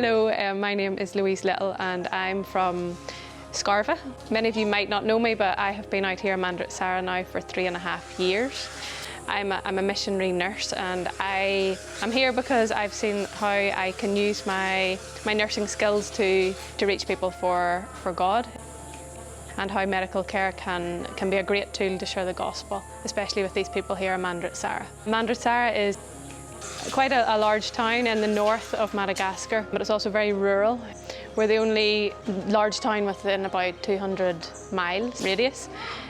Hello, my name is Louise and I'm from Scarva. Many of you might not know me, but I have been out here in Mandritsara now for 3.5 years. I'm a missionary nurse, and I'm here because I've seen how I can use my nursing skills to reach people for God, and how medical care can be a great tool to share the gospel, especially with these people here in Mandritsara. Mandritsara is quite a large town in the north of Madagascar, but it's also very rural. We're the only large town within about 200 miles radius.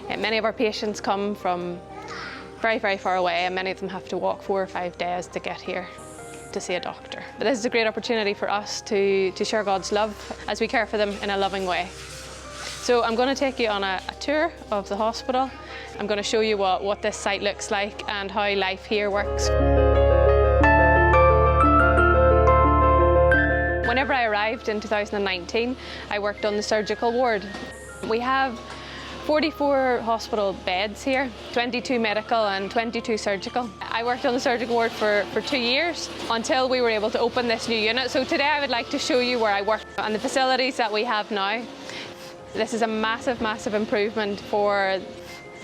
Many of our patients come from very, very far away, and many of them have to walk 4 or 5 days to get here to see a doctor. But this is a great opportunity for us to share God's love as we care for them in a loving way. So I'm going to take you on a tour of the hospital. I'm going to show you what this site looks like and how life here works. Whenever I arrived in 2019, I worked on the surgical ward. We have 44 hospital beds here, 22 medical and 22 surgical. I worked on the surgical ward for 2 years until we were able to open this new unit. So today I would like to show you where I work and the facilities that we have now. This is a massive, massive improvement for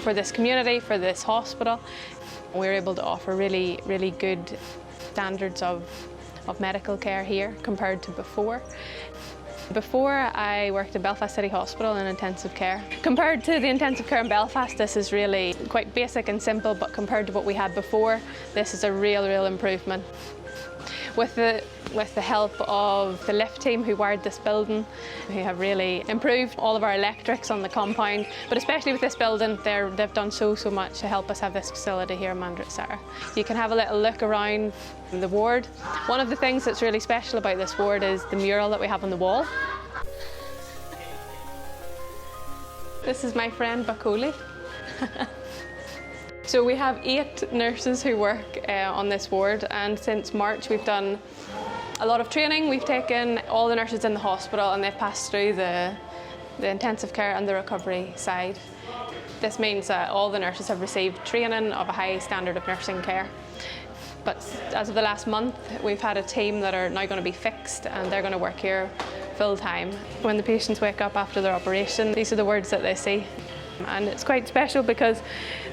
this community, for this hospital. We're able to offer really, really good standards of medical care here compared to before. Before, I worked in Belfast City Hospital in intensive care. Compared to the intensive care in Belfast, this is really quite basic and simple, but compared to what we had before, this is a real improvement. With the help of the lift team who wired this building, who have really improved all of our electrics on the compound, but especially with this building, they've done so much to help us have this facility here in Mandritsara. You can have a little look around the ward. One of the things that's really special about this ward is the mural that we have on the wall. This is my friend Bakoli. So we have 8 nurses who work on this ward, and since March we've done a lot of training. We've taken all the nurses in the hospital and they've passed through the intensive care and the recovery side. This means that all the nurses have received training of a high standard of nursing care. But as of the last month, we've had a team that are now going to be fixed, and they're going to work here full time. When the patients wake up after their operation, these are the words that they see. And it's quite special because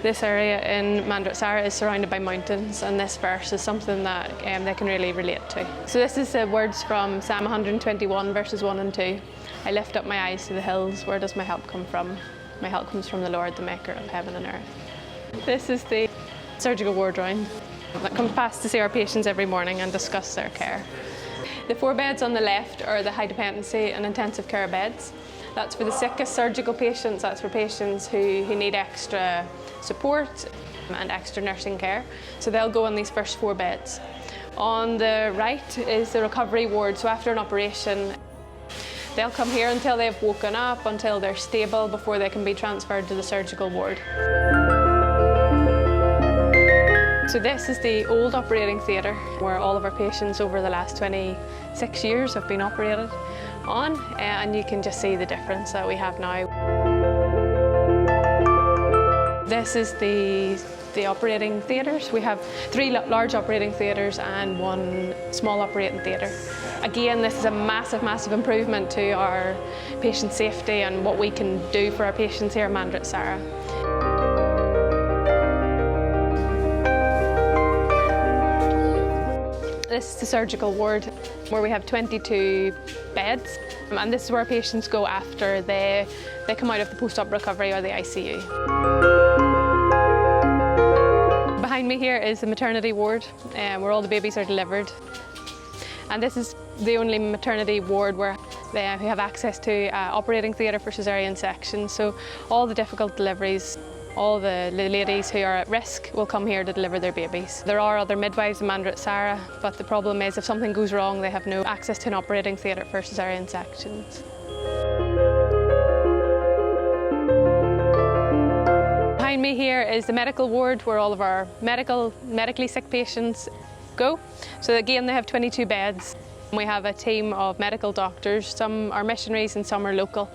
this area in Mandritsara is surrounded by mountains, and this verse is something that they can really relate to. So this is the words from Psalm 121 verses 1 and 2. I lift up my eyes to the hills, where does my help come from? My help comes from the Lord, the maker of heaven and earth. This is the surgical ward round that comes past to see our patients every morning and discuss their care. The 4 beds on the left are the high dependency and intensive care beds. That's for the sickest surgical patients. That's for patients who need extra support and extra nursing care. So they'll go on these first 4 beds. On the right is the recovery ward. So after an operation, they'll come here until they've woken up, until they're stable, before they can be transferred to the surgical ward. So this is the old operating theatre where all of our patients over the last 26 years have been operated on, and you can just see the difference that we have now. This is the operating theatres. We have 3 large operating theatres and 1 small operating theatre. Again, this is a massive, massive improvement to our patient safety and what we can do for our patients here in Mandritsara. This is the surgical ward where we have 22 beds, and this is where patients go after they come out of the post-op recovery or the ICU. Behind me here is the maternity ward where all the babies are delivered, and this is the only maternity ward where we have access to operating theatre for caesarean sections. So all the difficult deliveries, all the ladies who are at risk will come here to deliver their babies. There are other midwives in Mandritsara, but the problem is if something goes wrong, they have no access to an operating theatre for caesarean sections. Behind me here is the medical ward where all of our medically sick patients go. So again, they have 22 beds. We have a team of medical doctors, some are missionaries and some are local,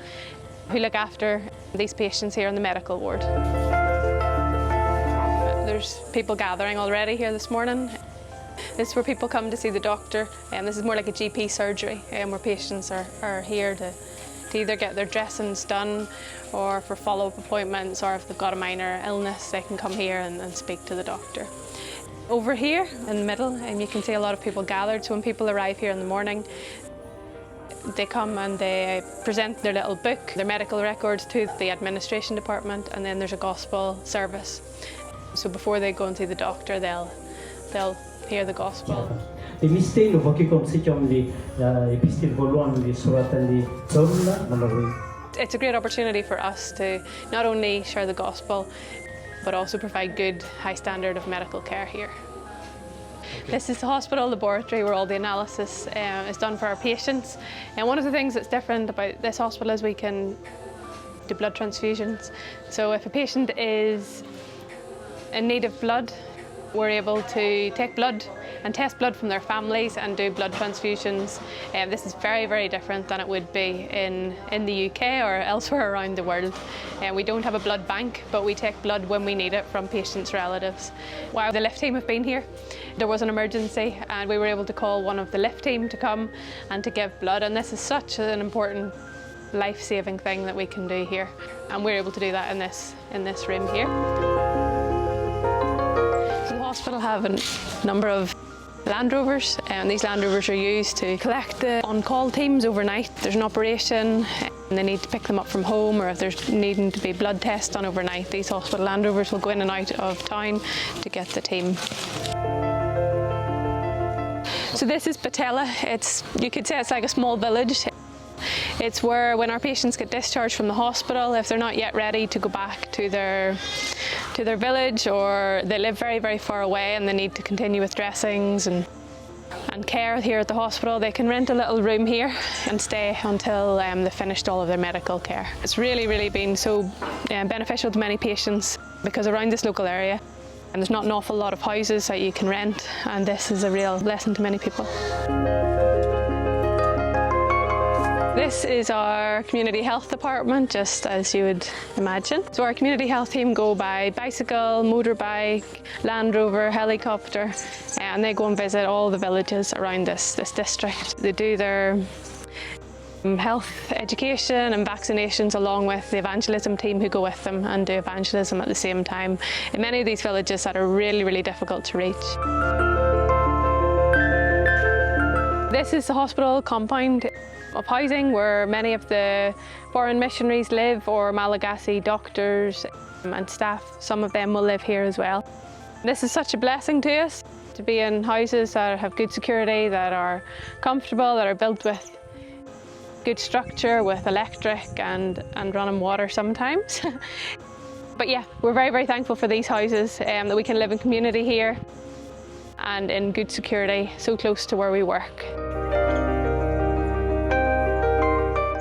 who look after these patients here in the medical ward. There's people gathering already here this morning. This is where people come to see the doctor, and this is more like a GP surgery, where patients are here to either get their dressings done or for follow-up appointments, or if they've got a minor illness they can come here and speak to the doctor. Over here in the middle, you can see a lot of people gathered. So when people arrive here in the morning, they come and they present their little book, their medical records to the administration department, and then there's a gospel service. So before they go and see the doctor, they'll hear the gospel. It's a great opportunity for us to not only share the gospel, but also provide good, high standard of medical care here. Okay. This is the hospital laboratory where all the analysis is done for our patients. And one of the things that's different about this hospital is we can do blood transfusions. So if a patient is in need of blood, we're able to take blood and test blood from their families and do blood transfusions. This is very, very different than it would be in the UK or elsewhere around the world. We don't have a blood bank, but we take blood when we need it from patients' relatives. While the lift team have been here, there was an emergency and we were able to call one of the lift team to come and to give blood, and this is such an important life-saving thing that we can do here, and we're able to do that in this room here. The hospital have a number of Land Rovers, and these Land Rovers are used to collect the on-call teams overnight. There's an operation and they need to pick them up from home, or if there's needing to be blood tests done overnight, these hospital Land Rovers will go in and out of town to get the team. So this is Patella. You could say it's like a small village. It's where, when our patients get discharged from the hospital, if they're not yet ready to go back to their village, or they live very, very far away and they need to continue with dressings and care here at the hospital, they can rent a little room here and stay until they've finished all of their medical care. It's really, really been so beneficial to many patients, because around this local area, and there's not an awful lot of houses that you can rent, and this is a real blessing to many people. This is our community health department, just as you would imagine. So our community health team go by bicycle, motorbike, Land Rover, helicopter, and they go and visit all the villages around this district. They do their health education and vaccinations along with the evangelism team who go with them and do evangelism at the same time in many of these villages that are really, really difficult to reach. This is the hospital compound of housing where many of the foreign missionaries live, or Malagasy doctors and staff. Some of them will live here as well. This is such a blessing to us, to be in houses that have good security, that are comfortable, that are built with good structure, with electric and running water sometimes. But yeah, we're very, very thankful for these houses, that we can live in community here and in good security, so close to where we work.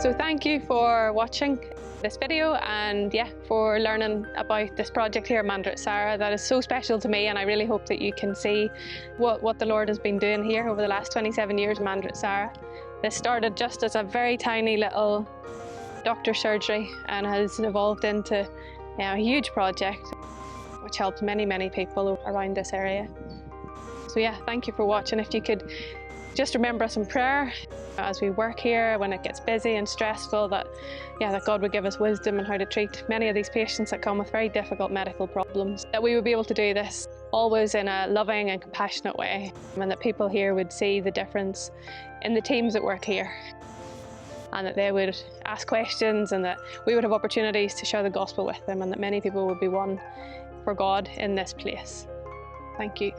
So thank you for watching this video, and yeah, for learning about this project here at Mandritsara that is so special to me, and I really hope that you can see what the Lord has been doing here over the last 27 years in Mandritsara. This started just as a very tiny little doctor surgery and has evolved into a huge project which helped many, many people around this area. So yeah, thank you for watching. If you could just remember us in prayer as we work here, when it gets busy and stressful, that God would give us wisdom on how to treat many of these patients that come with very difficult medical problems, that we would be able to do this always in a loving and compassionate way, and that people here would see the difference in the teams that work here, and that they would ask questions, and that we would have opportunities to share the gospel with them, and that many people would be won for God in this place. Thank you.